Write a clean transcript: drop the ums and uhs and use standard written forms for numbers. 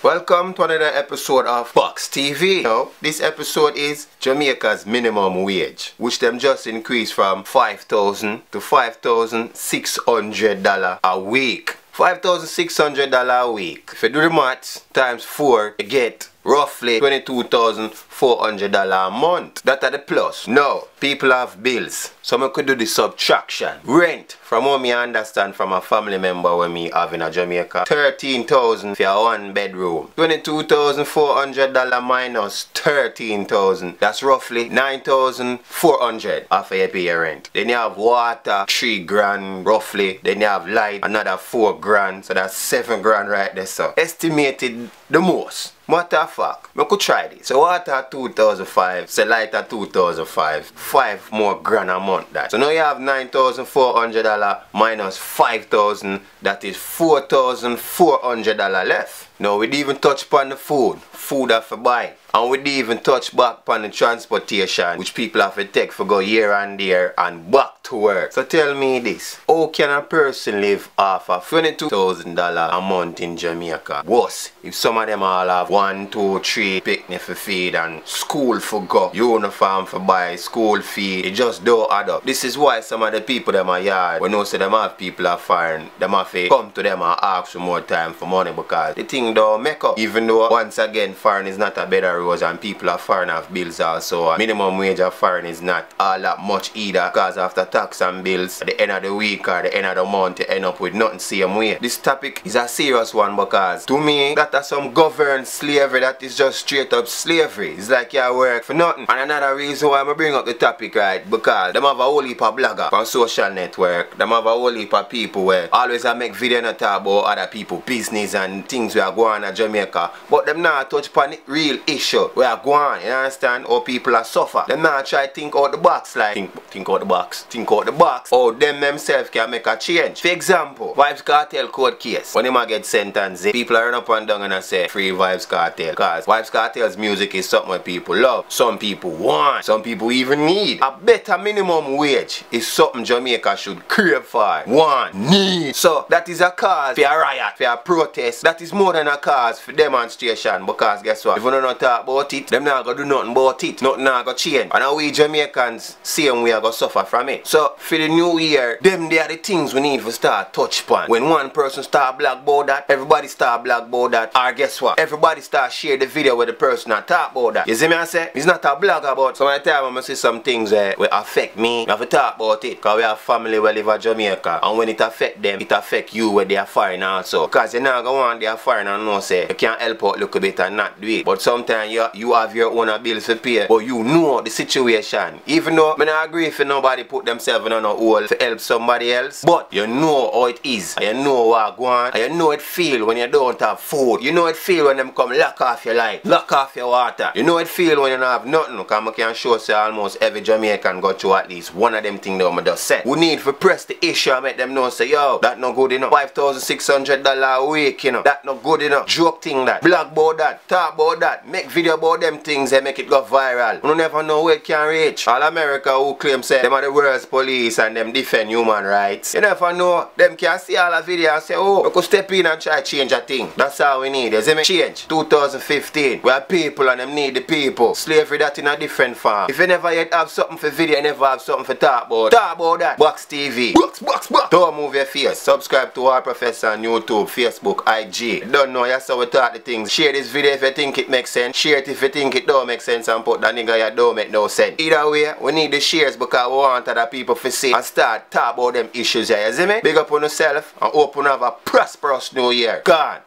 Welcome to another episode of Box TV. Now, this episode is Jamaica's minimum wage, which them just increased from $5,000 to $5,600 a week. $5,600 a week. If you do the maths times 4, you get roughly $22,400 a month. That are the plus. Now, people have bills, so I could do the subtraction. Rent, from what me understand from a family member when me have in a Jamaica, $13,000 for a 1 bedroom. $22,400 minus $13,000. That's roughly $9,400 after you pay your rent. Then you have water, $3,000 roughly. Then you have light, another $4,000. So that's $7,000 right there. So estimated the most. What the fuck? I could try this. So water $2,500, so light at $2,500. 5 more grand a month that. So now you have $9,400 minus $5,000. That is $4,400 left. Now we didn't even touch upon the food. Food have to buy. And we didn't even touch back upon the transportation, which people have to take for go here and there and back to work. So tell me this. How can a person live off of $22,000 a month in Jamaica? Worse, if some of them all have 1, 2, 3 picnic for feed and school for go, uniform for buy, school fee, it just don't add up. This is why some of the people them are yard, when you say them have people are foreign, them have to come to them and ask for more time for money because the thing don't make up. Even though once again foreign is not a better rose and people are foreign have bills also. Minimum wage of foreign is not all that much either, because after tax and bills at the end of the week or the end of the month you end up with nothing same way. This topic is a serious one because to me that is some governed slavery that is just straight up slavery. It's like you work for nothing. And another reason why I bring up the topic, right, because them have a whole heap of blogger on social network. Them have a whole heap of people where always I make video and talk about other people business and things we are going on in Jamaica, but them not touch upon the real issue we are going on. You understand how people are suffer. Them not try to think out the box, like think out the box. Think out the box. How them themselves can make a change. For example, Vybz Kartel court case. When they get sentenced, people are run up and down and I say free Vybz Kartel. Because Vybz Kartel's music is something that people love. Some people want. Some people even need. A better minimum wage is something Jamaica should crave for. Want. Need. So that is a cause for a riot, for a protest. That is more than a cause for demonstration. Because guess what? If we don't talk about it, them not gonna do nothing about it. Nothing not gonna change. And now we Jamaicans same way are gonna suffer from it. So for the new year, them they are the things we need to start touch upon. When one person start blog about that, everybody start blog about that. Or guess what? Everybody start share the video with the person that talk about that. You see me I say? It's not a blog about. Some of the time I'm gonna see some things will affect me. I have to talk about it. Because we have family who live in Jamaica. And when it affect them, it affect you where they are foreign also. Because you're not gonna want they are foreign and know say you can't help out a little bit and not do it. But sometimes you have your own bills to pay, but you know the situation. Even though I don't agree if nobody put themselves in a hole to help somebody else, but you know how it is, and you know what go on, and you know it feel when you don't have food. You know it feel when them come lock off your light, lock off your water. You know it feel when you don't have nothing. Because I can show say almost every Jamaican got to at least one of them things that I just said. We need to press the issue and make them know say yo, that not good enough. $5,600 a week, you know, that not good enough. Joke thing that, blog about that, talk about that, make video about them things and make it go viral. You never know where it can reach. All America who claim say them are the world's police and them defend human rights. You never know. Them can see all the video and say, oh, we could step in and try change a thing. That's all we need. You see me? Change. 2015. We are people and them need the people. Slavery that in a different form. If you never yet have something for video, you never have something for talk about. Talk about that. Box TV. Box. Don't move your face. Subscribe to our professor on YouTube, Facebook, IG. Don't know, that's how we talk the things. Share this video if you think it makes sense. Share it if you think it don't make sense and put that nigga you don't make no sense. Either way, we need the shares because we want other people to see and start talk about them issues here. You see me? Big up on yourself and hope you have a prosperous new year. Gone.